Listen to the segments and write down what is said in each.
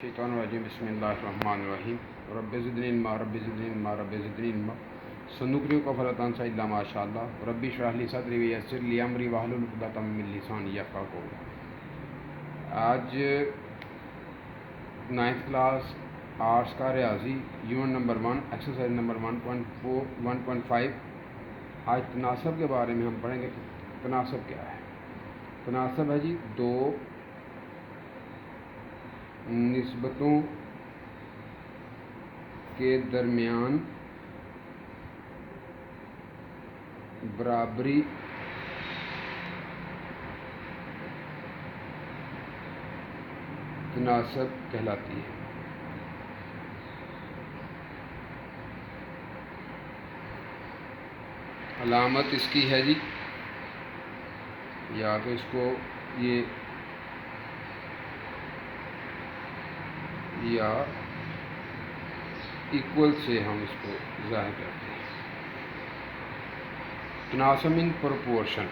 शैतानुर्रजीम बिस्मिल्लाहिर्रहमानिर्रहीम rabbi ज़िदनी इल्मा rabbi ज़िदनी इल्मा rabbi ज़िदनी इल्मा सनुक़रिउका फला तंसा इल्ला मा शा अल्लाह रब्बि इश्रह ली सदरी वयस्सिर ली अमरी वहलुल उक़दतम मिन लिसानी यफ़क़हू क़ौली। आज 9th क्लास आर्ट्स का रियाजी यूनिट नंबर 1 एक्सरसाइज नंबर 1.5 आज तनासब के बारे में हम पढ़ेंगे। तनासब क्या है? तनासब है जी दो निस्बतों के दरमियान बराबरी तनासब कहलाती है। अलामत इसकी है जी, या तो इसको ये या इक्वल से हम इसको ज़ाहिर करते हैं। तनासब इन प्रोपोर्शन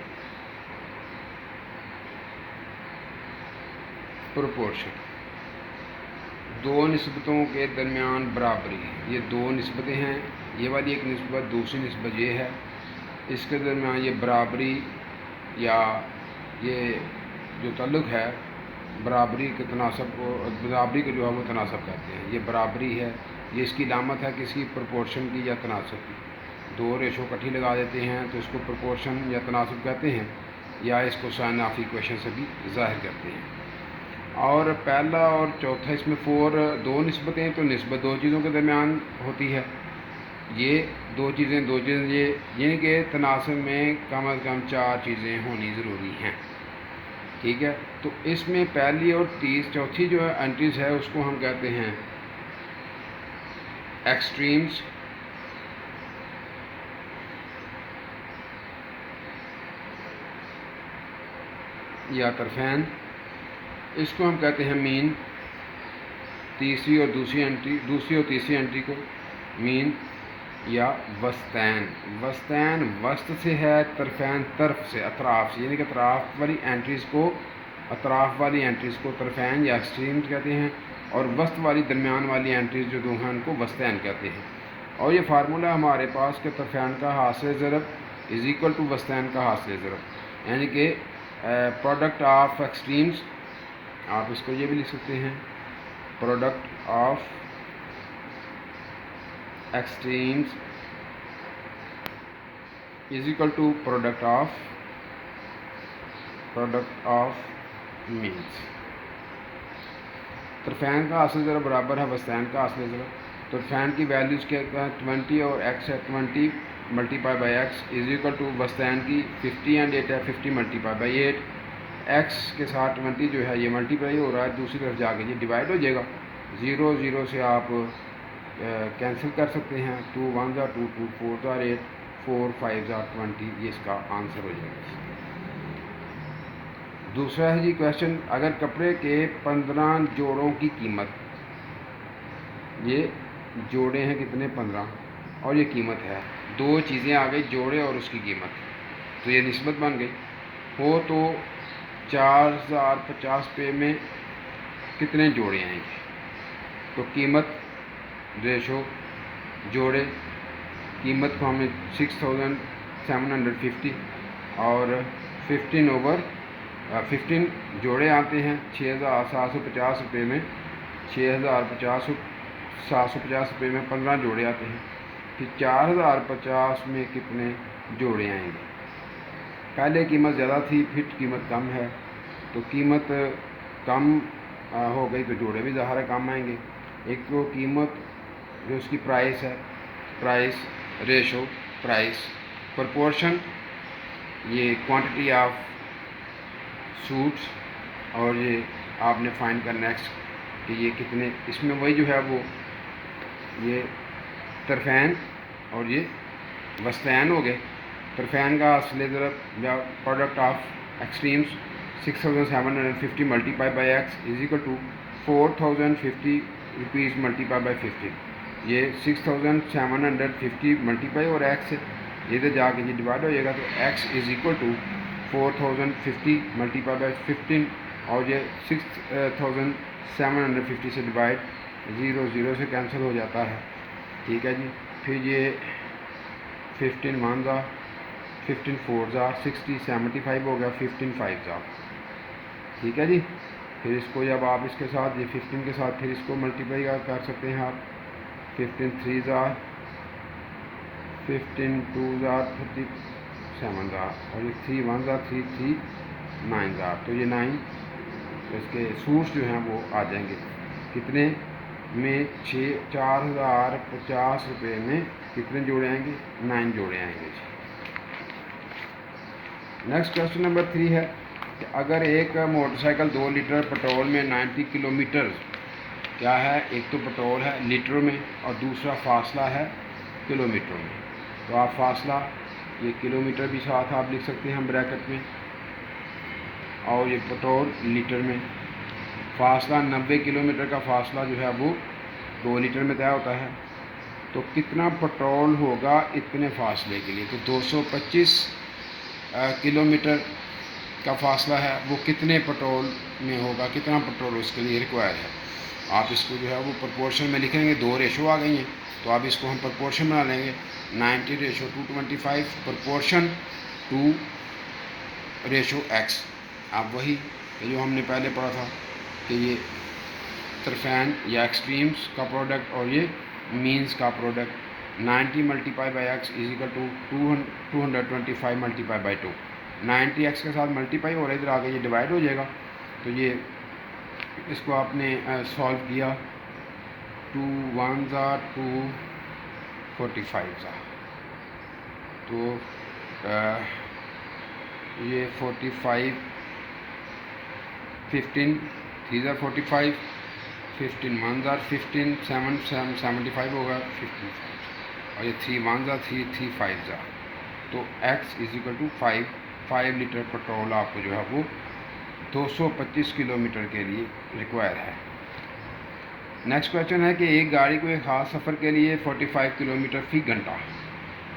दो निस्बतों के दरमियान बराबरी। ये दो निस्बतें हैं, ये वाली एक निस्बत, दूसरी निस्बत ये है, इसके दरमियान ये बराबरी या ये जो ताल्लुक़ है बराबरी के तनासब को, बराबरी को जो है वो तनासब कहते हैं। ये बराबरी है, ये इसकी अलामत है किसकी? प्रोपोर्शन की या तनासब की। दो रेशो इकट्ठी लगा देते हैं तो इसको प्रोपोर्शन या तनासब कहते हैं, या इसको साइन ऑफ इक्वेशन से भी ज़ाहिर करते हैं। और पहला और चौथा इसमें दो निस्बतें, तो निस्बत दो चीज़ों के दरमियान होती है। ये दो चीज़ें ये यानी कि तनासब में कम अज़ कम 4 चीज़ें होनी ज़रूरी हैं। ठीक है, तो इसमें पहली और चौथी जो है एंट्रीज है उसको हम कहते हैं एक्सट्रीम्स, या तरफैन। इसको हम कहते हैं मीन। तीसरी और तीसरी एंट्री को मीन या वस्तैन। वस्तैन वस्त से है, तरफैन तरफ से, अतराफ से, यानी कि अतराफ वाली एंट्रीज़ को तरफैन या एक्सट्रीम्स कहते हैं, और वस्त वाली दरमियान वाली एंट्रीज़ जो दो हैं उनको वस्तैन कहते हैं। और ये फार्मूला हमारे पास कि तरफैन का हासिल ज़रब इज़ इक्वल टू वस्तैन का हासिल ज़रब, यानी कि प्रोडक्ट ऑफ एक्सट्रीम्स, आप इसको ये भी लिख सकते हैं, product of extremes is equal to product of means. तरफैन का हासिल ज़रब बराबर है वस्तैन का हासिल ज़रब। तरफैन की वैल्यूज़ क्या है? 20 और x है, 20 multiply by x is equal to वस्तैन की 50 एंड 8 है, 50 मल्टीप्लाई बाई 8। एक्स के साथ 20 जो है ये मल्टीप्लाई हो रहा है, दूसरी तरफ जाके ये डिवाइड हो जाएगा। 0 0 से आप कैंसिल कर सकते हैं। 2 1 are 2, 2 4 are 8, 4 5 are 20, ये इसका आंसर हो जाएगा। दूसरा है जी क्वेश्चन, अगर कपड़े के 15 जोड़ों की कीमत, ये जोड़े हैं कितने? 15, और ये कीमत है, दो चीज़ें आ गई, जोड़े और उसकी कीमत, तो ये निस्बत बन गई हो, तो 4050 रुपये में कितने जोड़े आएंगे? तो कीमत रेशो जोड़े, कीमत को हमें 6750 और 15 जोड़े आते हैं 6750 रुपये में। 750 रुपये में 15 जोड़े आते हैं, कि 4050 में कितने जोड़े आएंगे? पहले कीमत ज़्यादा थी, फिर कीमत कम है, तो कीमत कम हो गई तो जोड़े भी ज़ाहिर है कम आएंगे। एक तो कीमत जो उसकी प्राइस है, प्राइस रेशो प्राइस, प्रोपोर्शन ये क्वांटिटी ऑफ सूट्स, और ये आपने फाइंड करना नेक्स्ट कि ये कितने, इसमें वही जो है वो ये तरफैन और ये वस्तैन हो गए। तरफैन का असले ज़रब या product of extremes 6750 multiply by x is equal to 4050 rupees multiply by 15। ये 6750 मल्टीप्लाई और एक्स ये इधर जाके ये डिवाइड हो जाएगा, तो x is equal to 4050 multiply by 15 और ये 750 से डिवाइड, 0 0 से कैंसिल हो जाता है, ठीक है जी। फिर ये 15 1 ज़ा, 15 4 ज़ा 60, 75 हो गया, 15 5 ज़ा, ठीक है जी। फिर इसको जब आप इसके साथ, ये 15 के साथ फिर इसको मल्टीप्लाई कर सकते हैं आप, 15 3 ज़ा, 15 2 ज़ा 37 ज़ा, और ये 3 1 ज़ा 3 3 9 ज़ा, तो ये 9, तो इसके सूट्स जो हैं वो आ जाएंगे कितने में, 4,050 रुपये में कितने जोड़े आएंगे, 9 जोड़े आएंगे जी। नेक्स्ट क्वेश्चन नंबर 3 है कि अगर एक मोटरसाइकिल 2 लीटर पेट्रोल में 90 किलोमीटर, क्या है, एक तो पेट्रोल है लीटर में और दूसरा फासला है किलोमीटर में, तो आप फासला, ये किलोमीटर भी साथ आप लिख सकते हैं हम ब्रैकेट में, और ये पेट्रोल लीटर में, फासला 90 किलोमीटर का फासला जो है वो 2 लीटर में तय होता है, तो कितना पेट्रोल होगा इतने फासले के लिए, तो 225 किलोमीटर का फासला है, वो कितने पेट्रोल में होगा, कितना पेट्रोल उसके लिए रिक्वायर है। आप इसको जो है वो प्रोपोर्शन में लिखेंगे, 2 रेशो आ गई हैं, तो अब इसको हम प्रोपोर्शन बना लेंगे, 90:225 प्रोपोर्शन 2 रेशो x। आप वही जो हमने पहले पढ़ा था कि ये तरफैन या एक्सट्रीम्स का प्रोडक्ट और ये मीन्स का product, 90 multiply by x is equal to 225 multiply by 2, 90 x के साथ मल्टीप्लाई हो रहा है, इधर आगे ये डिवाइड हो जाएगा, तो ये इसको आपने सॉल्व किया, 2 1 ज़ा 2 45 ज़ा, तो ये 45 15 3 ज़ा 45, 15 1 ज़ा 15 7 75 होगा 15, और ये 3 1 ज़ा 3 3 5 ज़ा, तो x is equal to 5 litre petrol आपको जो है वो 225 किलोमीटर के लिए रिक्वायर है। नेक्स्ट क्वेश्चन है कि एक गाड़ी को एक ख़ास सफ़र के लिए 45 किलोमीटर फी घंटा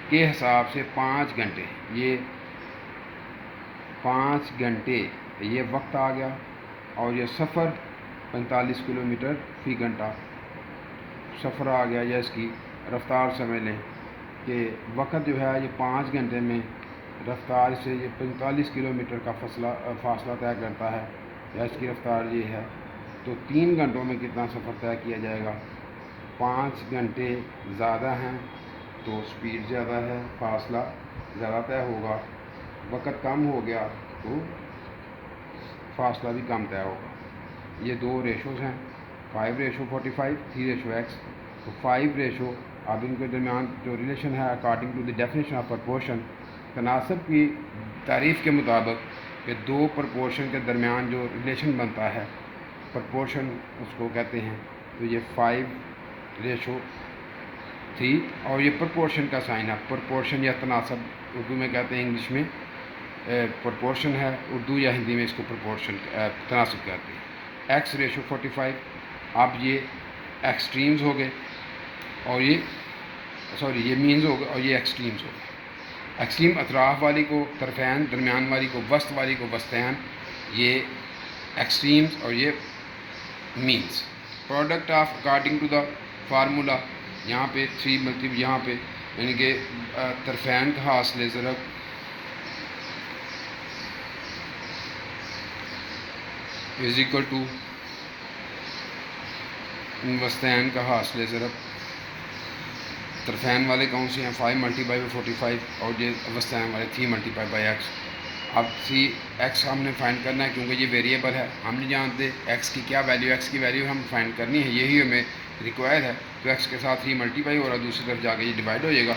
के हिसाब से 5 घंटे, ये 5 घंटे ये वक्त आ गया, और ये सफ़र 45 किलोमीटर फी घंटा सफ़र आ गया, या इसकी रफ़्तार समझ लें कि वक्त जो है ये 5 घंटे में रफ़्तार से ये 45 किलोमीटर का फासला तय करता है, या इसकी रफ़्तार ये है, तो 3 घंटों में कितना सफ़र तय किया जाएगा। 5 घंटे ज़्यादा हैं तो स्पीड ज़्यादा है, फासला ज़्यादा तय होगा, वक्त कम हो गया तो फासला भी कम तय होगा। ये 2 रेशोज़ हैं, 5:45, 3:x, तो 5 रेशो, अब इनके दरमियान जो रिलेशन है according to the definition of proportion, तनासब की तारीफ़ के मुताबिक कि 2 प्रपोर्शन के दरमियान जो रिलेशन बनता है प्रपोर्शन उसको कहते हैं, तो ये 5:3, और ये प्रपोर्शन का साइन है, प्रपोर्शन या तनासब उर्दू में कहते हैं, इंग्लिश में प्रपोर्शन है, उर्दू या हिंदी में इसको प्रपोर्शन तनासब कहते हैं। x:45, अब ये एक्सट्रीम्स हो गए और ये ये मीन्स हो गए और ये एक्सट्रीम्स हो गए। एक्सट्रीम अतराफ़ वाली को तरफ़ैन, दरमियान वाली को वस्त, वाली को वस्तैन, ये एक्सट्रीम्स और ये means. Product of according to the formula, यहाँ पे 3 मतलब यहाँ पे यानी कि तरफ़ैन का हासिल ज़रब इज़ इक्वल टू वस्तैन का हासिल ज़रब। तरफ़ैन वाले कौन से हैं, 5 मल्टीप्लाई बाई 45, और ये वस्तैन वाले 3 मल्टीप्लाई बाई x। अब 3x हमने फाइंड करना है क्योंकि ये वेरिएबल है, हम नहीं जानते x की क्या वैल्यू, x की वैल्यू हम फाइंड करनी है, यही हमें रिक्वायर है। तो x के साथ 3 मल्टीप्लाई हो रहा है, दूसरी तरफ जाके ये डिवाइड हो जाएगा,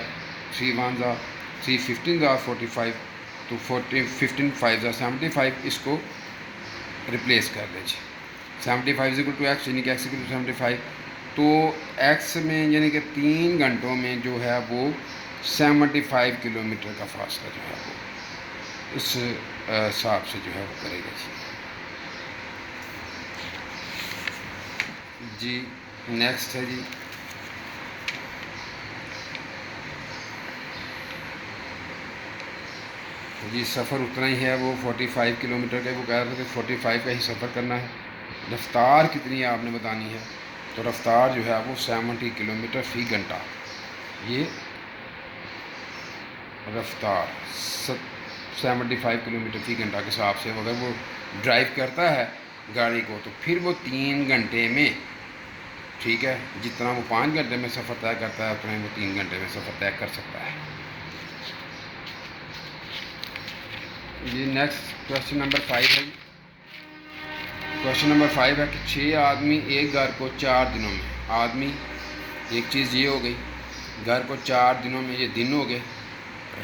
3 1 ज़ा 3 15 ज़ा 45, तो 15 5 ज़ा 75, इसको रिप्लेस कर लीजिए। 75 इक्वल टू x, यानी कि x इक्वल टू 75, तो x में यानी कि 3 घंटों में जो है वो 75 किलोमीटर का फासला जो है वो इस हिसाब से जो है वो करेगा जी। नेक्स्ट है जी सफ़र उतना ही है, वो 45 किलोमीटर का, वो कह रहे थे 45 का ही सफ़र करना है। रफ्तार कितनी आपने बतानी है, तो रफ्तार जो है वो 70 किलोमीटर फ़ी घंटा। ये रफ्तार 75 किलोमीटर फ़ी घंटा के हिसाब से अगर वो ड्राइव करता है गाड़ी को, तो फिर वो 3 घंटे में, ठीक है, जितना वो 5 घंटे में सफ़र तय करता है उतना वो 3 घंटे में सफ़र तय कर सकता है। ये नेक्स्ट क्वेश्चन नंबर 5 है। क्वेश्चन नंबर 5 है कि 6 आदमी एक घर को 4 दिनों में, आदमी एक चीज़ ये हो गई, घर को 4 दिनों में, ये दिन हो गए,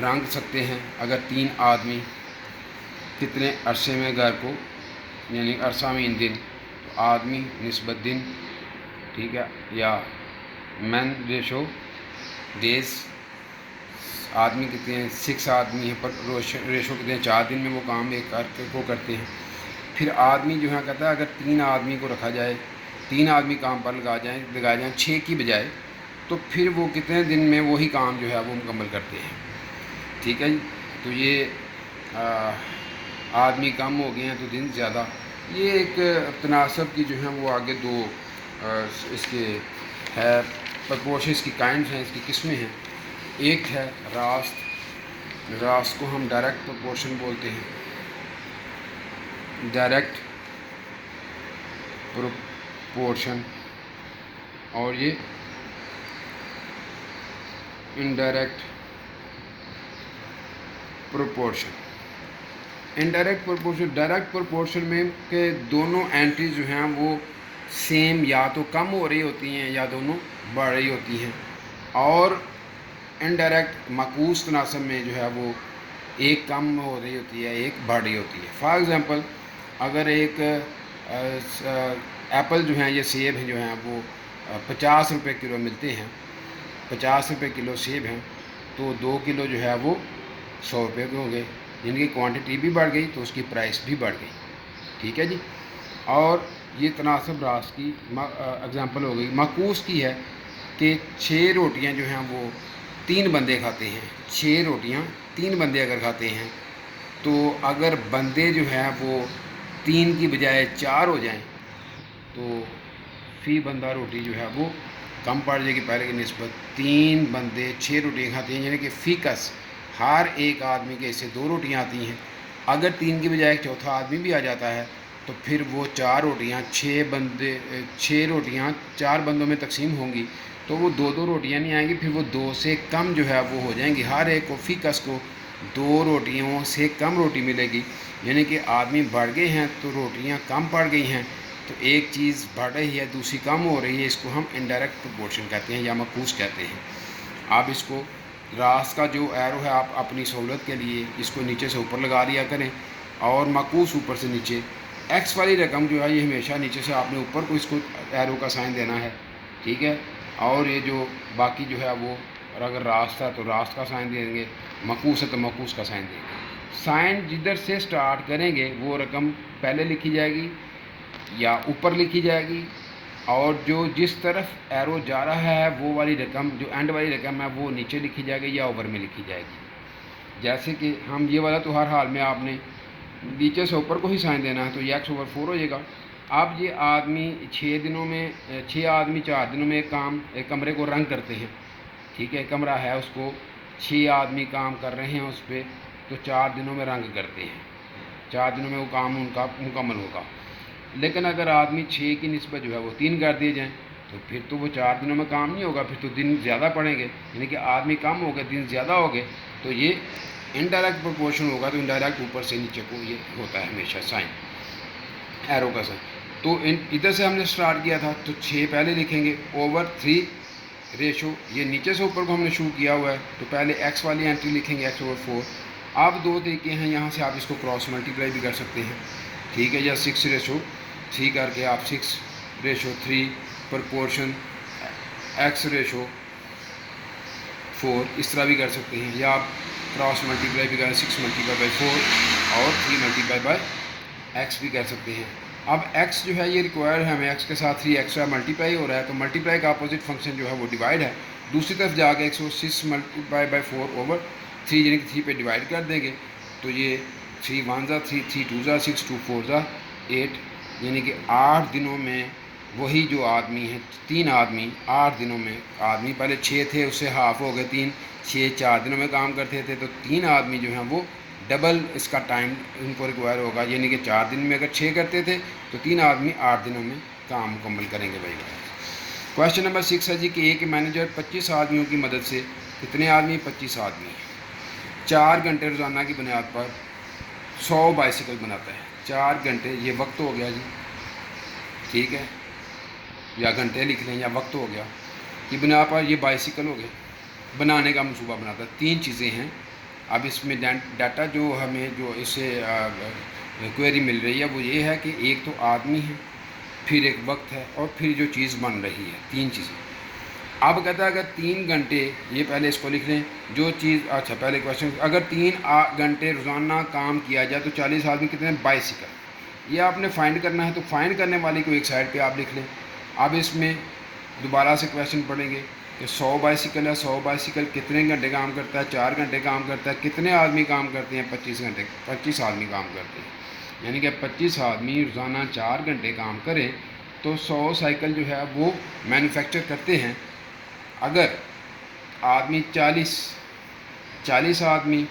रंग सकते हैं। अगर 3 आदमी कितने अरसे में घर को, यानी अरसा मीन दिन, तो आदमी निस्बत दिन, ठीक है, या मैन रेशो डेज, आदमी कितने हैं, 6 आदमी हैं पर रेशो कितने हैं, 4 दिन में वो काम एक को करते हैं। फिर आदमी जो है कहता है अगर 3 आदमी को रखा जाए, 3 आदमी काम पर लगाए जाएँ 6 की बजाय, तो फिर वो कितने दिन में वही काम जो है वो मुकम्मल करते हैं। ठीक है जी। तो ये आदमी कम हो गए हैं तो दिन ज़्यादा। ये एक तनासब की जो है वो आगे दो इसके है प्रपोर्शन, इसकी काइंड्स हैं, इसकी किस्में हैं। एक है रास्त, रास्त को हम डायरेक्ट प्रपोर्शन बोलते हैं, डायरेक्ट प्रोपोर्शन, और ये indirect proportion. Indirect proportion, direct proportion में के दोनों एंट्रीज जो हैं वो सेम या तो कम हो रही होती हैं या दोनों बढ़ रही होती हैं, और इनडायरेक्ट माकूस तनासब में जो है वो एक कम हो रही होती है, एक बढ़ रही होती है। फॉर एग्ज़ाम्पल अगर एक एप्पल जो हैं, ये सेब हैं जो हैं वो 50 रुपये किलो मिलते हैं, 50 रुपये किलो सेब हैं, तो 2 किलो जो है वो 100 रुपये के हो गए, जिनकी क्वांटिटी भी बढ़ गई तो उसकी प्राइस भी बढ़ गई। ठीक है जी। और ये तनासब रास की एग्ज़ाम्पल हो गई। माकूस की है कि 6 रोटियां जो हैं वो 3 बंदे खाते हैं, 6 रोटियां 3 बंदे अगर खाते हैं, तो अगर बंदे जो हैं वो 3 की बजाय 4 हो जाएं, तो फ़ी बंदा रोटी जो है वो कम पड़ जाएगी पहले की निस्बत। 3 बंदे 6 रोटियाँ खाते हैं, यानी कि फ़ीकस हर एक आदमी के इससे 2 रोटियाँ आती हैं। अगर 3 की बजाय एक चौथा आदमी भी आ जाता है, तो फिर वो 4 रोटियाँ 6 रोटियाँ 4 बंदों में तकसीम होंगी, तो वो 2-2 रोटियाँ नहीं आएंगी, फिर वो 2 से कम जो है वो हो जाएंगी। हर एक को फ़ीकस को 2 रोटियों से कम रोटी मिलेगी, यानी कि आदमी बढ़ गए हैं तो रोटियाँ कम पड़ गई हैं, तो एक चीज़ बढ़ रही है दूसरी कम हो रही है। इसको हम इनडायरेक्ट प्रोपोर्शन कहते हैं या माकूस कहते हैं। आप इसको रास का जो एरो है आप अपनी सहूलत के लिए इसको नीचे से ऊपर लगा दिया करें, और माकूस ऊपर से नीचे। एक्स वाली रकम जो है ये हमेशा नीचे से आपने ऊपर को इसको एरो का साइन देना है, ठीक है। और ये जो बाकी जो है वो, और अगर रास्त है तो रास्त का साइन देंगे, माकूस है तो माकूस का साइन देंगे। साइन जिधर से स्टार्ट करेंगे वो रकम पहले लिखी जाएगी या ऊपर लिखी जाएगी, और जो जिस तरफ एरो जा रहा है वो वाली रकम, जो एंड वाली रकम है वो नीचे लिखी जाएगी या ऊपर में लिखी जाएगी। जैसे कि हम ये वाला तो हर हाल में आपने नीचे से ऊपर को ही साइन देना है, तो ये x/4 हो जाएगा। अब ये आदमी 6 दिनों में, 6 आदमी 4 दिनों में एक कमरे को रंग करते हैं, ठीक है। कमरा है उसको 6 आदमी काम कर रहे हैं उस पर, तो 4 दिनों में रंग करते हैं, 4 दिनों में वो काम उनका मुकम्मल होगा। लेकिन अगर आदमी 6 की निस्बत जो है वो 3 कर दिए जाएँ, तो फिर तो वो 4 दिनों में काम नहीं होगा, फिर तो दिन ज़्यादा पड़ेंगे, यानी कि आदमी कम हो गए दिन ज़्यादा हो गए, तो ये इनडायरेक्ट प्रोपोर्शन होगा। तो इनडायरेक्ट ऊपर से नीचे को ये होता है हमेशा साइन, एरो का साइन। तो इधर से हमने स्टार्ट किया था, तो 6 पहले लिखेंगे ओवर 3 रेशो, ये नीचे से ऊपर को हमने शुरू किया हुआ है, तो पहले एक्स वाली एंट्री लिखेंगे x/4। अब 2 तरीके हैं, यहाँ से आप इसको क्रॉस मल्टीप्लाई भी कर सकते हैं, ठीक है, या 6/3 करके आप 6/3 प्रपोर्शन x/4 इस तरह भी कर सकते हैं, या आप क्रॉस मल्टीप्लाई भी करें 6 × 4 और 3 × x भी कर सकते हैं। अब x जो है ये रिक्वायर्ड है, हमें x के साथ 3 एक्स्ट्रा मल्टीप्लाई हो रहा है, तो मल्टीप्लाई का अपोजिट फंक्शन जो है वो डिवाइड है। दूसरी तरफ जाके 106 × 4 ओवर 3 यानी कि 3 पे डिवाइड कर देंगे, तो ये 3 1 × 3, 3 2 × 6, 2 4 × 8, यानी कि 8 दिनों में वही जो आदमी है, 3 आदमी 8 दिनों में, आदमी पहले 6 थे उससे हाफ हो गए 3, 6 4 दिनों में काम करते थे, तो 3 आदमी जो हैं वो डबल इसका टाइम उनको रिक्वायर होगा। यानी कि 4 दिन में अगर 6 करते थे तो 3 आदमी 8 दिनों में काम मुकम्मल करेंगे भाई। क्वेश्चन नंबर 6 है जी कि एक मैनेजर 25 आदमियों की मदद से, कितने आदमी? 25 आदमी 4 घंटे रोज़ाना की बुनियाद पर 100 बाइसिकल बनाता है। 4 घंटे, ये वक्त हो गया जी, ठीक है, या घंटे लिख लें या वक्त हो गया, कि बुनियाद पर ये बाइसिकल हो गए बनाने का मनसूबा बनाता है। 3 चीज़ें हैं। अब इसमें डाटा जो हमें जो इससे क्वेरी मिल रही है वो ये है कि एक तो आदमी है, फिर एक वक्त है, और फिर जो चीज़ बन रही है। 3 चीज़ें। अब कहता है अगर 3 घंटे, ये पहले इसको लिख लें जो चीज़, अच्छा पहले क्वेश्चन, अगर 3 घंटे रोज़ाना काम किया जाए तो 40 आदमी कितने? बाइसिकल। ये आपने फाइंड करना है, तो फाइंड करने वाली को एक साइड पे आप लिख लें। अब इसमें दोबारा से क्वेश्चन पढ़ेंगे कि 100 बाइसिकल है, 100 बाइसिकल कितने घंटे काम करता है? 4 घंटे काम करता है। कितने आदमी काम करते हैं? 25 घंटे, 25 आदमी काम करते हैं। यानी कि 25 आदमी रोज़ाना 4 घंटे काम करें तो 100 साइकिल जो है वो मैन्युफैक्चर करते हैं। अगर आदमी 40 आदमी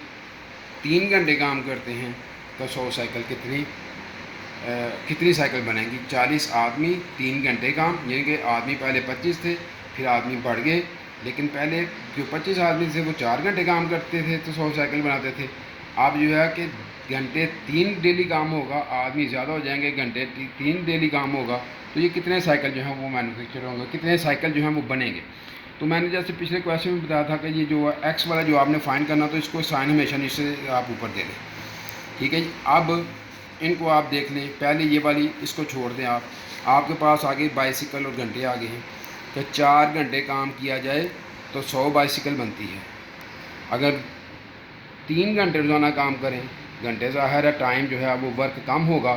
3 घंटे काम करते हैं तो 100 साइकिल कितनी साइकिल बनेंगी? 40 आदमी 3 घंटे काम, यानी कि आदमी पहले 25 थे, फिर आदमी बढ़ गए, लेकिन पहले जो 25 आदमी थे वो 4 घंटे काम करते थे तो 100 साइकिल बनाते थे। अब जो है कि घंटे 3 डेली काम होगा, आदमी ज़्यादा हो जाएंगे, घंटे 3 डेली काम होगा, तो ये कितने साइकिल जो हैं वो मैन्युफैक्चर होंगे, कितने साइकिल जो हैं वो बनेंगे। तो मैंने जैसे पिछले क्वेश्चन में बताया था कि ये जो एक्स वाला जो आपने फाइंड करना, तो इसको साइन हमेशा नीचे आप ऊपर दे दें, ठीक है जी। अब इनको आप देख लें, पहले ये वाली इसको छोड़ दें आप, आपके पास आगे बाइसिकल और घंटे आगे हैं। तो 4 घंटे काम किया जाए तो 100 बाइसिकल बनती है। अगर 3 घंटे रोज़ाना काम करें, घंटे ज़ाहिर है टाइम जो है वो वर्क कम होगा,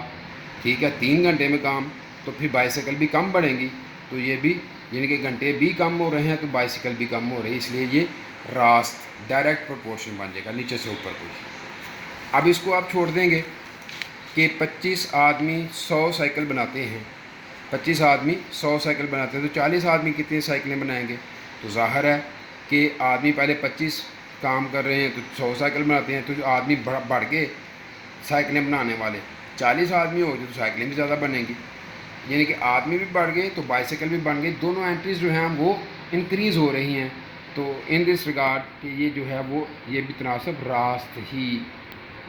ठीक है, 3 घंटे में काम, तो फिर बाइसिकल भी कम बढ़ेंगी, तो ये भी यानी कि घंटे भी कम हो रहे हैं तो बाइसिकल भी कम हो रही है, इसलिए ये रास्त डायरेक्ट प्रोपोर्शन बन जाएगा नीचे से ऊपर को। अब इसको आप छोड़ देंगे कि 25 आदमी 100 साइकिल बनाते हैं, 25 आदमी 100 साइकिल बनाते हैं, तो 40 आदमी कितनी साइकिलें बनाएंगे? तो ज़ाहिर है कि आदमी पहले 25 काम कर रहे हैं तो 100 साइकिल बनाते हैं, तो जो आदमी बढ़ के साइकिलें बनाने वाले 40 आदमी हो गए तो साइकिलें भी ज़्यादा बनेंगी, यानी कि आदमी भी बढ़ गए तो बाइसाइकिल भी बन गई, दोनों एंट्रीज जो हैं वो इंक्रीज़ हो रही हैं। तो इन दिस रिगार्ड कि ये जो है वो ये भी तनासब रास्त ही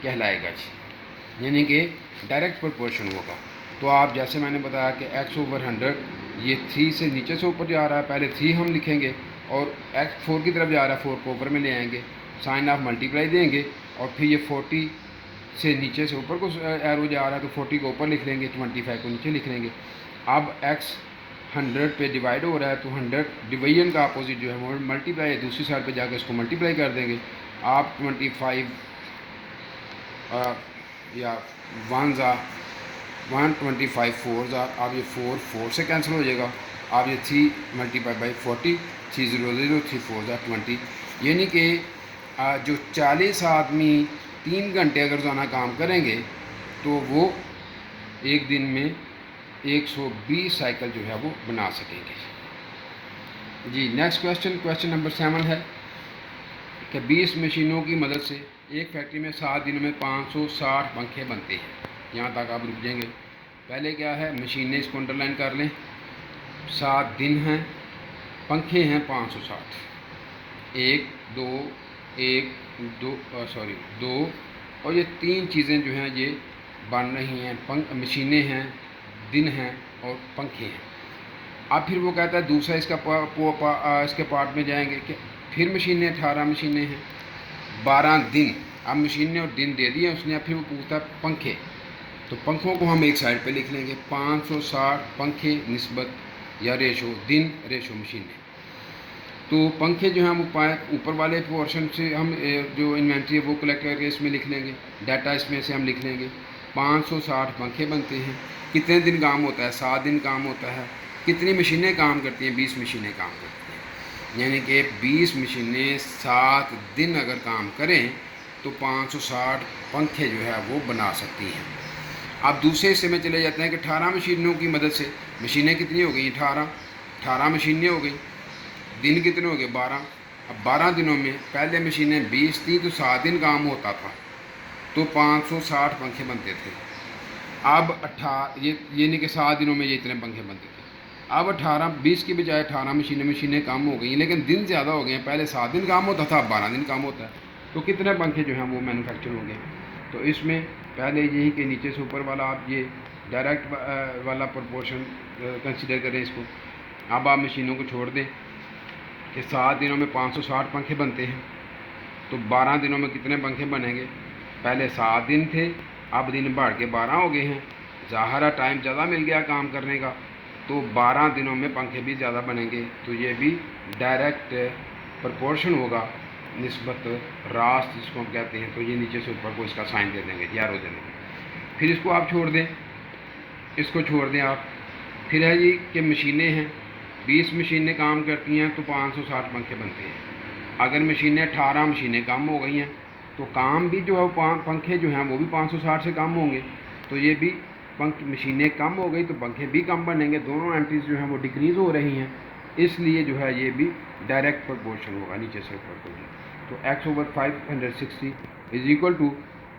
कहलाएगा जी, यानी कि डायरेक्ट प्रोपोर्शन होगा। तो आप जैसे मैंने बताया कि x/100 ये 3 से नीचे से ऊपर जा रहा है, पहले 3 हम लिखेंगे और x 4 की तरफ जा रहा है, 4 को ऊपर में ले आएंगे, साइन ऑफ मल्टीप्लाई देंगे, और फिर ये 40 से नीचे से ऊपर को एरो जा रहा है तो 40 को ऊपर लिख लेंगे, 25 को नीचे लिख लेंगे। अब x 100 पे डिवाइड हो रहा है तो 100 डिवीजन का अपोजिट जो है वो मल्टीप्लाई है, दूसरी साइड पे जाकर इसको मल्टीप्लाई कर देंगे। आप 25 या 1 ज़ा 125 4 ज़ा, अब ये 4 से कैंसिल हो जाएगा, आप ये 3 मल्टीप्लाई बाई 40, 3 0 0, 3 4 ज़ा 20, यानी कि जो 40 आदमी 3 घंटे अगर रोज़ाना काम करेंगे तो वो एक दिन में 120 साइकिल जो है वो बना सकेंगे जी। नेक्स्ट क्वेश्चन नंबर 7 है कि 20 मशीनों की मदद से एक फैक्ट्री में 7 दिनों में 560 पंखे बनते हैं। यहाँ तक आप रुक जाएंगे। पहले क्या है, मशीनें, इसको अंडरलाइन कर लें, 7 दिन हैं, पंखे हैं 560, 1 2 और ये 3 चीज़ें जो हैं ये बन रही हैं, मशीनें हैं, दिन हैं और पंखे हैं। अब फिर वो कहता है दूसरा इसके पार्ट में जाएंगे कि फिर मशीनें 18 मशीनें हैं, 12 दिन। अब मशीनें और दिन दे दिए उसने, अब फिर वो पूछता है पंखे, तो पंखों को हम एक साइड पे लिख लेंगे, 560 पंखे निस्बत या रेशो दिन रेशो मशीनें। तो पंखे जो हैं वो ऊपर वाले पोर्शन से हम जो इन्वेंट्री है वो कलेक्ट करके इसमें लिख लेंगे, डाटा इसमें से हम लिख लेंगे। 560 पंखे बनते हैं, कितने दिन काम होता है? 7 दिन काम होता है। कितनी मशीनें काम करती हैं? 20 मशीनें काम करती हैं, यानी कि 20 मशीनें 7 दिन अगर काम करें तो 560 पंखे जो है वो बना सकती हैं। आप दूसरे हिस्से में चले जाते हैं कि 18 मशीनों की मदद से मशीनें कितनी हो गई, 18 मशीनें हो गई, दिन कितने हो गए, 12। अब 12 दिनों में पहले मशीनें 20 थी तो 7 दिन काम होता था, तो 560 पंखे बनते थे। अब ये नहीं कि 7 दिनों में ये इतने पंखे बनते थे। अब 20 की बजाय 18 मशीनें कम हो गई, लेकिन दिन ज़्यादा हो गए हैं। पहले 7 दिन काम होता था, अब 12 दिन काम होता है, तो कितने पंखे जो हैं वो मैन्युफैक्चर हो गए। तो इसमें पहले यही कि नीचे से ऊपर वाला आप ये डायरेक्ट वाला प्रोपोर्शन कंसिडर करें इसको। अब आप मशीनों को छोड़ दें कि 7 दिनों में 560 पंखे बनते हैं, तो 12 दिनों में कितने पंखे बनेंगे। पहले 7 दिन थे, अब दिन बढ़ के 12 हो गए हैं, ज़ाहिर टाइम ज़्यादा मिल गया काम करने का, तो 12 दिनों में पंखे भी ज़्यादा बनेंगे। तो ये भी डायरेक्ट प्रोपोर्शन होगा निस्बत रास्त जिसको हम कहते हैं। तो ये नीचे से ऊपर को इसका साइन दे देंगे, यार हो देंगे। फिर इसको आप छोड़ दें, इसको छोड़ दें आप। फिर है जी कि मशीनें हैं, 20 मशीनें काम करती हैं तो 560 पंखे बनते हैं। अगर मशीनें 18 मशीनें कम हो गई हैं तो काम भी जो है वो पंखे जो हैं वो भी 560 से कम होंगे। तो ये भी मशीनें कम हो गई तो पंखे भी कम बनेंगे, दोनों एंट्रीज जो हैं वो डिक्रीज़ हो रही हैं, इसलिए जो है ये भी डायरेक्ट प्रोपोर्शन होगा नीचे से ऊपर को। तो x/560 इज इक्वल टू,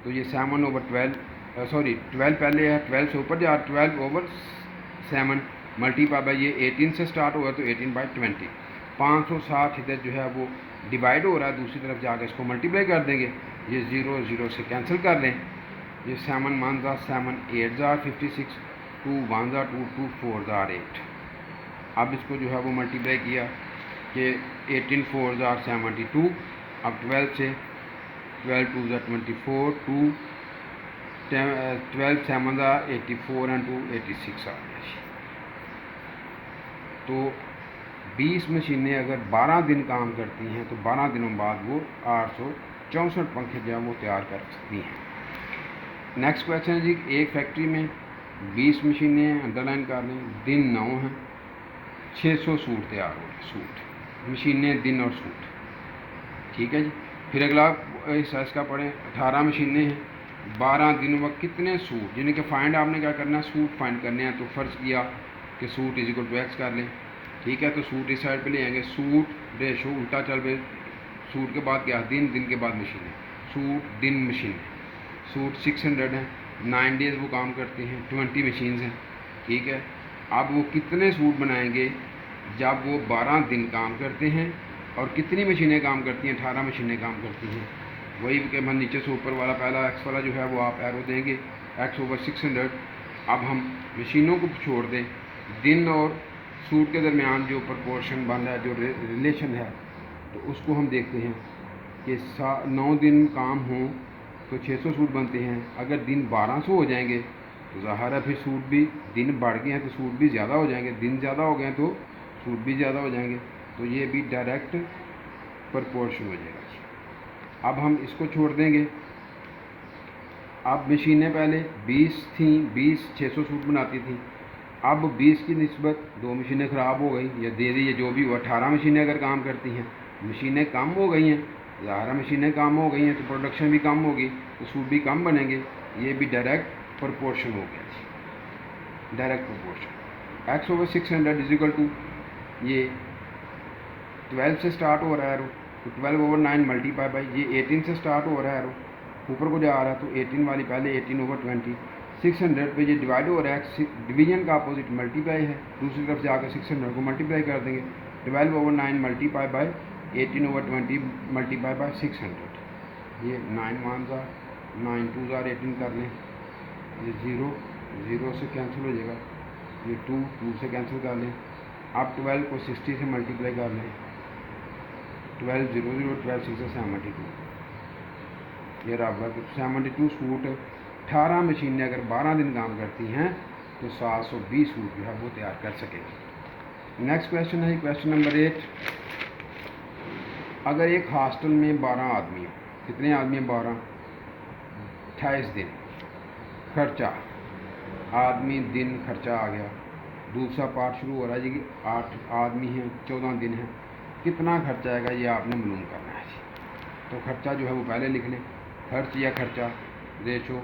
तो ये 7/12 सॉरी 12 पहले है, 12 से ऊपर जा, 12/7 मल्टीप्लाई बाई ये 18 से स्टार्ट हुआ तो 18/20। 560 इधर जो है वो डिवाइड हो रहा है, दूसरी तरफ जाकर इसको मल्टीप्लाई कर देंगे, ये 0 0 से कैंसिल कर लें, ये 7 1 7 8 56, 2 1 2 2 4 8। अब इसको जो है वो मल्टीप्लाई किया कि 18 4 72, अब 12 से 12 2 24, 2 12 7 84 एंड 2 86 आ गया। तो 20 मशीनें अगर 12 दिन काम करती हैं तो 12 दिनों बाद वो 864 पंखे जो हैं वो तैयार कर सकती हैं। नेक्स्ट क्वेश्चन है जी, एक फैक्ट्री में 20 मशीनें हैं, अंडरलाइन कर लें, दिन 9 हैं, 600 सूट तैयार हो रहे, सूट, मशीनें, दिन और सूट, ठीक है जी। फिर अगला हिस्सा इसका पढ़ें, 18 मशीनें हैं, 12 दिन वक्त कितने सूट, यानी कि फाइंड आपने क्या करना है, सूट फाइंड करने हैं। तो फ़र्ज़ किया कि सूट इज इक्वल टू एक्स कर लें, ठीक है। तो सूट इस साइड पे ले आएंगे, सूट रेशो उल्टा चल पे, सूट के बाद क्या, दिन, दिन के बाद मशीनें, सूट दिन मशीन। सूट 600 हैं, 9 डेज़ वो काम करते हैं, 20 मशीन्स हैं, ठीक है। अब वो कितने सूट बनाएंगे जब वो 12 दिन काम करते हैं, और कितनी मशीनें काम करती हैं, 18 मशीनें काम करती हैं। वही कि हम नीचे से ऊपर वाला पहला एक्स वाला जो है वो आप एरो देंगे, x/600। अब हम मशीनों को छोड़ दें, दिन और सूट के दरमियान जो प्रोपोर्शन बन रहा है, जो रिलेशन है, तो उसको हम देखते हैं कि 9 दिन काम हों तो 600 सूट बनते हैं। अगर दिन 1200 हो जाएंगे तो ज़ाहिर है फिर सूट भी, दिन बढ़ गए हैं तो सूट भी ज़्यादा हो जाएंगे, दिन ज़्यादा हो गए हैं तो सूट भी ज़्यादा हो जाएंगे। तो ये भी डायरेक्ट प्रोपोर्शन हो जाएगा। अब हम इसको छोड़ देंगे। अब मशीनें पहले 20 थी, 20 600 सूट बनाती थी, अब 20 की निस्बत 2 मशीनें ख़राब हो गई या दे दी, जो भी हुआ, 18 मशीनें अगर काम करती हैं, मशीनें कम हो गई हैं, ज़ाहिर मशीनें कम हो गई हैं तो प्रोडक्शन भी कम होगी, तो सूट भी कम बनेंगे। ये भी डायरेक्ट प्रोपोर्शन हो गया, direct proportion. x/600 is equal to, ये 12 से स्टार्ट हो रहा है एरो, तो 12/9 मल्टीप्लाई बाई, ये 18 से स्टार्ट हो रहा है एरो, ऊपर को जा रहा है, तो 18 वाली पहले 18/20, 600 पे ये डिवाइड हो रहा है, डिवीजन का अपोजिट मल्टीप्लाई है, दूसरी तरफ जाकर 600 को मल्टीप्लाई कर देंगे, 12/9 मल्टीप्लाई बाई 18/20 मल्टीप्लाई बाई 600, ये 9 1 9 2 18 कर लें, ये 0 0 से कैंसिल हो जाएगा, ये 2 2 से कैंसिल कर लें। अब 12 को 60 से मल्टीप्लाई कर लें, 12 0 0 12 6 72, ये रहा 72 सूट। 18 मशीनें अगर 12 दिन काम करती हैं तो 720 सूट जो है वो तैयार कर सकेंगे। नेक्स्ट क्वेश्चन है क्वेश्चन नंबर 8। अगर एक हॉस्टल में 12 आदमी, कितने आदमी हैं, 12, 28 दिन, खर्चा, आदमी दिन खर्चा आ गया। दूसरा पार्ट शुरू हो रहा है जी कि 8 आदमी हैं, 14 दिन हैं, कितना खर्चा आएगा ये आपने मालूम करना है जी। तो खर्चा जो है वो पहले लिख लें, खर्च या खर्चा रेशो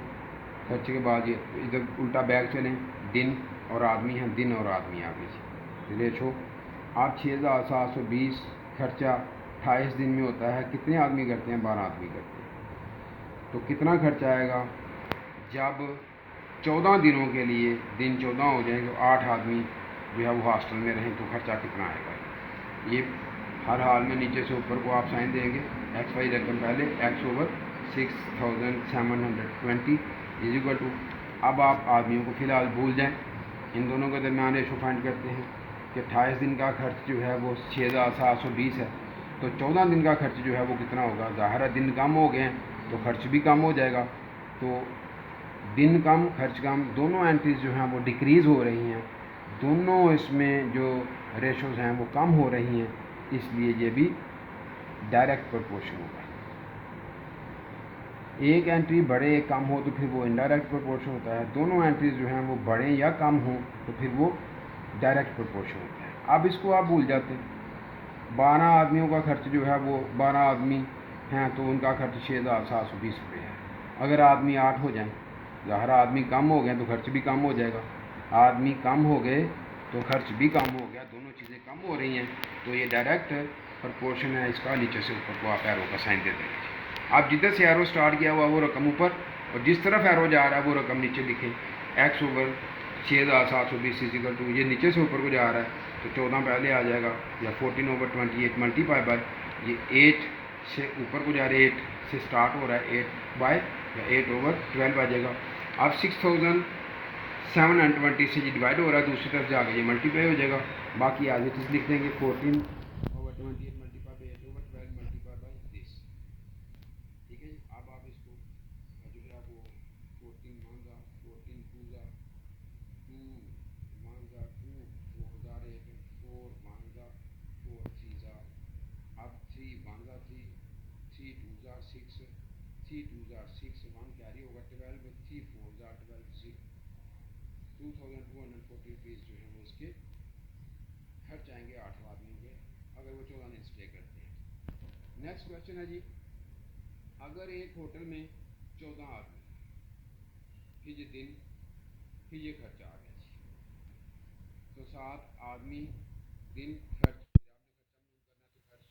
खर्चे के बाद ये इधर उल्टा बैग चलें, दिन और आदमी हैं, दिन और आदमी आगे से रेशो। आप 6,720 खर्चा 28 दिन में होता है, कितने आदमी करते हैं? 12 आदमी करते हैं। तो कितना खर्चा आएगा जब 14 दिनों के लिए दिन 14 हो जाएंगे, तो 8 आदमी जो है वो हॉस्टल में रहें, तो खर्चा कितना आएगा? ये हर हाल में नीचे से ऊपर को आप साइन देंगे, एक्स वाई रकम पहले x over 6,720 is equal to. अब आप आदमियों को फ़िलहाल भूल जाएं, इन दोनों के दरमियान रेशो फाइंड करते हैं कि 28 दिन का खर्च जो है वो 6,720 है, तो 14 दिन का खर्च जो है वो कितना होगा? ज़ाहिर है दिन कम हो गए हैं तो खर्च भी कम हो जाएगा। तो दिन कम खर्च कम, दोनों एंट्रीज जो हैं वो डिक्रीज़ हो रही हैं, दोनों इसमें जो रेशोज़ हैं वो कम हो रही हैं, इसलिए ये भी डायरेक्ट प्रोपोर्शन होगा। एक एंट्री बढ़े एक कम हो तो फिर वो इनडायरेक्ट प्रोपोर्शन होता है, दोनों एंट्रीज जो हैं वो बढ़ें या कम हो तो फिर वो डायरेक्ट प्रोपोर्शन होता है। अब इसको आप भूल जाते हैं। 12 आदमियों का खर्च जो है वो 12 आदमी हैं तो उनका खर्च 6,720 रुपये है। अगर आदमी 8 हो जाएं, ज़ाहिर आदमी कम हो गए तो खर्च भी कम हो जाएगा, आदमी कम हो गए तो खर्च भी कम हो गया, दोनों चीज़ें कम हो रही हैं, तो ये डायरेक्ट प्रोपोर्शन है इसका। नीचे से ऊपर को आप एरो का साइन दे देंगे। आप जिधर से एरो स्टार्ट किया हुआ वो रकम ऊपर, और जिस तरफ एरो जा रहा है वो रकम नीचे लिखें। एक्स ओवर 6,720 इजिकल टू, ये नीचे से ऊपर को जा रहा है तो 14 पहले आ जाएगा, या 14 ओवर 28 मल्टीपाई बाय ये 8 से ऊपर को जा रहे हैं, 8 से स्टार्ट हो रहा है, 8 बाय या 8 ओवर 12 आ जाएगा। अब 6,720 से ये डिवाइड हो रहा है, दूसरी तरफ जाकर ये मल्टीप्लाई हो जाएगा। बाकी आगे चीज़ लिख देंगे 14 over 28 multiply by 8 over 12 multiply by this. ठीक है जी। अब आप इसको जो है वो 14 मांगा 14 पूजा 2 मांगा 2 4008 4 मांगा 4 चीज़ा, अब 3 मांगा 3 3 2 6 3 2 6 1 कैरी होगा 12 3 4 12 2,240 रुपीज़ जो है वो इसके खर्च आएंगे 8 आदमियों के, अगर वो 14 दिन स्टे करते हैं। नेक्स्ट क्वेश्चन है जी, अगर एक होटल में 14 आदमी, फिर ये दिन, फिर ये खर्च आ गया जी, तो 7 आदमी दिन खर्च, फिर आपने खर्चा मालूम करना तो खर्च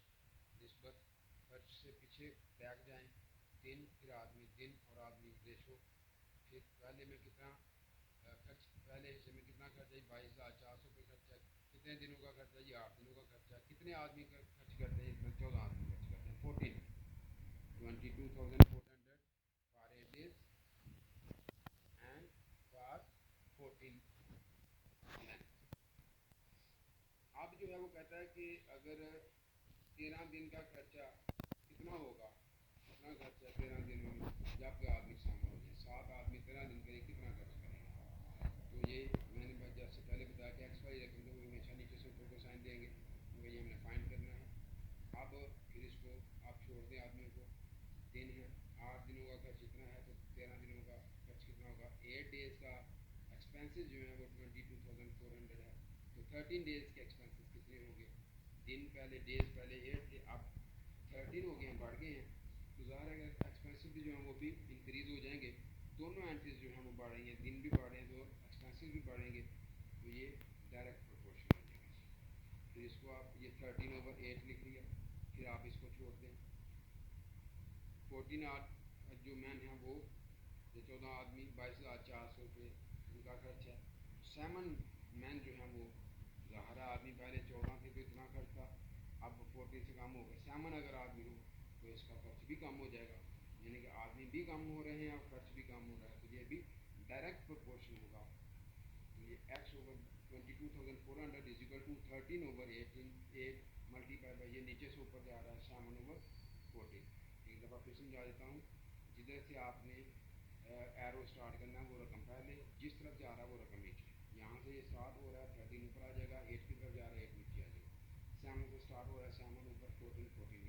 निस्बत खर्च से पीछे बैक जाएं, दिन फिर आदमी, दिन और आदमी रेशो। फिर पहले में कितना खर्च, पहले हिस्से में कितना खर्च है? 22,400 रुपये खर्चा। कितने दिनों का खर्चा जी? 8 दिनों का खर्चा। कितने आदमी खर्च करते हैं इसमें? 14 आदमी खर्च करते हैं। 14 22,400 for 8 days and for 14 length. अब जो है वो कहता है कि अगर 13 दिन का खर्चा कितना होगा, कितना खर्चा 13 दिनों में जबकि आदमी शामिल हो जाए, 7 आदमी 13 दिन के लिए कितना खर्च करेंगे? तो ये मैंने जैसे पहले बताया कि एक्स वाई रकम तो हमेशा नीचे से ऊपर को साइन देंगे, क्योंकि ये हमने फाइंड करना है। अब फिर इसको आप छोड़ दें आदमियों को, दिन है 8 दिनों का खर्च इतना है, तो 13 दिनों का खर्च कितना होगा? 8 डेज का एक्सपेंसेस जो है वो 22,400 है, तो 13 डेज के एक्सपेंसेस कितने होंगे? दिन पहले, डेज पहले 8 थे, अब 13 हो गए हैं, बढ़ गए हैं, तो ज़ाहिर है एक्सपेंसिव भी जो हैं वो भी इंक्रीज़ हो जाएंगे। दोनों एंट्रीज जो हैं वो बढ़ रही हैं, दिन भी बढ़ रहे हैं तो एक्सपेंसिव भी बढ़ेंगे, तो ये डायरेक्ट प्रोपोर्शन हो जाएगा। तो इसको आप ये 13 ओवर 8 लिख लिया, फिर आप इसको छोड़ दें। 14 जो मैन हैं वो, ये 14 आदमी 22,400 रुपये उनका खर्च है। 7 मैन जो हैं वो, ज़ाहिर आदमी पहले 14 थे तो इतना खर्च था, अब 14 से कम हो गए। 7 अगर आदमी हो तो इसका खर्च भी कम हो जाएगा, यानी कि आदमी भी कम हो रहे हैं और खर्च भी कम हो रहा है, तो ये भी डायरेक्ट प्रोपोर्शन होगा। तो ये x over 22,400 is equal to 13 over 8 multiply by, ये नीचे से ऊपर जा रहा है 7 ओवर 14। एक दफ़ा फिर समझा देता हूँ, जिधर से आपने एरो स्टार्ट करना है वो रकम पहले, जिस तरफ जा रहा है वो रकम नीचे। यहाँ से ये स्टार्ट हो रहा है 13 ऊपर आ जाएगा, 8 की तरफ जा रहा है 8 नीचे आ जाएगा, 7 से स्टार्ट हो रहा है 7 ऊपर 14 नीचे आ जाएगा।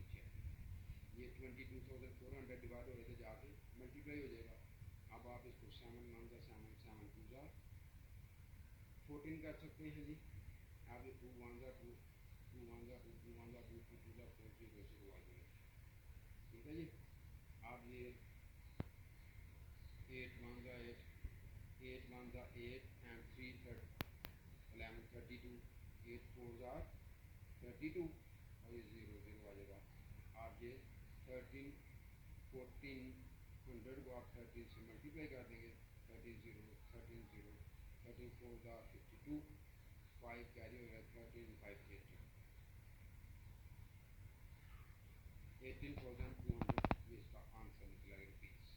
ये 22,400 डिवाइड हो रहे थे जाके मल्टीप्लाई हो जाएगा। अब आप इसको 7 वन जा 7 7 टू जा 14 कर सकते हैं जी। अब ये 2 वन जा 2 2 वन जा 2 2 वन जा 2 2 टू जा 4 0 0 आ जाएगा। ठीक है जी। अब ये 8 1 the 8, 8 1 the 8 and 3 11 32, 8 4 are 32 और ये 0 0 आ जाएगा। आप ये 13 14 100 को आप 13 से मल्टीप्लाई कर देंगे, 13 0 13 0, 13 4 का 52, 5 कैरी हो गया, 13 5 18,200, ये इसका आंसर निकला रुपीज़।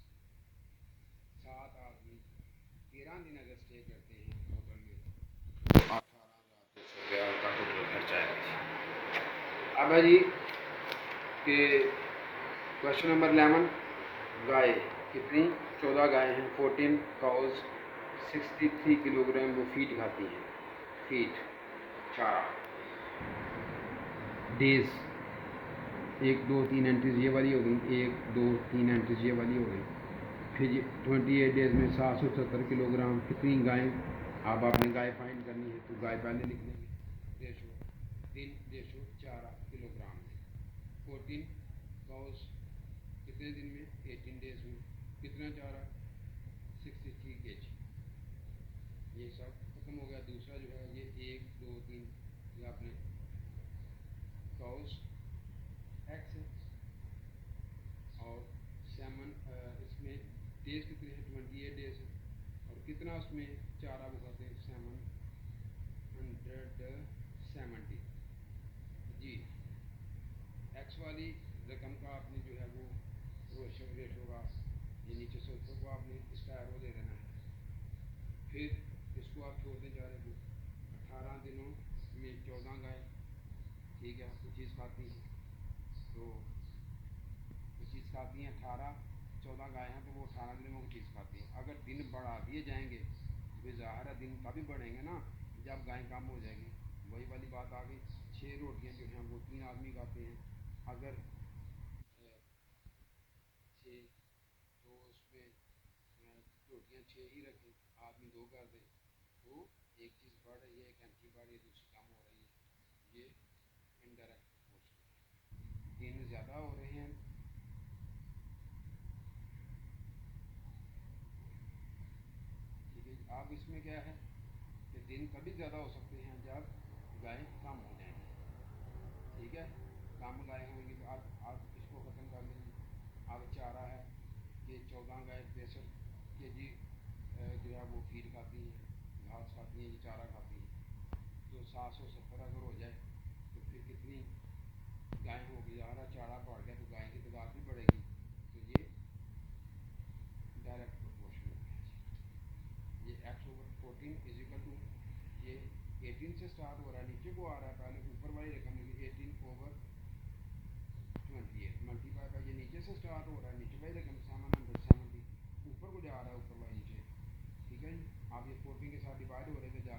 7 आदमी 13 दिन अगर स्टे करते हैं होटल में तो 18,200 का टोटल खर्चा आएगा। अब है जी कि क्वेश्चन नंबर 11, गाय कितनी 14 गाय हैं, 14 काउज, 63 किलोग्राम वो फीड खाती हैं, फीड चारा। डेज 1 2 3 एंट्रीज ये वाली हो गई, 1 2 3 एंट्रीज ये वाली हो गई। फिर 28 डेज में 770 किलोग्राम कितनी गायें, अब आपने गाय फाइंड करनी है तो गाय पहले लिख लेंगे, रेशो 3 रेशो 4 किलोग्राम में। 14 काउस कितने दिन में, 18 डेज में, कितना चारा 63 kg। ये सब खत्म हो गया। दूसरा जो है ये 1 2 3 ये आपने काउस एक्स है और सेमन, इसमें डेज कितने हैं 28 डेज है और कितना उसमें चारा उगाते हैं 770 जी। एक्स वाली रकम का आपने जो है वो रेशो का ये नीचे से ऊपर को आपने इसका एरो दे देना है। फिर इसको आप छोड़ दें चारे को, 18 दिनों में 14 गाय, ठीक है, कुछ चीज़ खाती हैं तो चीज़ खाती हैं, 14 गाय हैं तो वो 18 दिन में वो चीज़ खाती हैं। अगर दिन बढ़ा दिए जाएंगे तो ज़ाहिर है दिन तभी बढ़ेंगे ना जब गाय कम हो जाएगी। वही वाली बात आ गई, 6 रोटियाँ जो हैं वो 3 आदमी खाते हैं, अगर 6 तो उसमें रोटियाँ 6 ही रखें, आदमी 2 कर दें तो एक चीज़ बढ़ रही है, एक एंट्री बढ़ रही है, दूसरी कम हो रही है। ये इनडायरेक्ट प्रोपोर्शनल है। दिन ज़्यादा हो रहे हैं अब इसमें क्या है कि दिन कभी ज़्यादा हो सकते हैं जब गायें कम हो जाएंगी, ठीक है, कम गायें होंगी तो आप इसको ख़त्म कर लेंगे। अब चारा है कि 14 गाय 63 kg जो है वो फीड खाती हैं, घास खाती हैं, ये चारा खाती हैं, तो 770 अगर हो जाए तो फिर कितनी गायें होगी, ज़्यादा चारा बढ़ गया तो गाय की तादाद भी बढ़ेगी, तो ये डायरेक्ट प्रोपोर्शनल है। ये x/14 इज इक्वल टू, ये 18 से स्टार्ट हो रहा है, नीचे को आ रहा है, पहले ऊपर वाली रकम लिखी 18/28 मल्टीप्लाई बाय, ये नीचे से स्टार्ट हो रहा है, नीचे वाली रकम 770 ऊपर को जा रहा है, ऊपर वाली नीचे, ठीक है जी। आप ये 14 के साथ डिवाइड हो रहे थे जा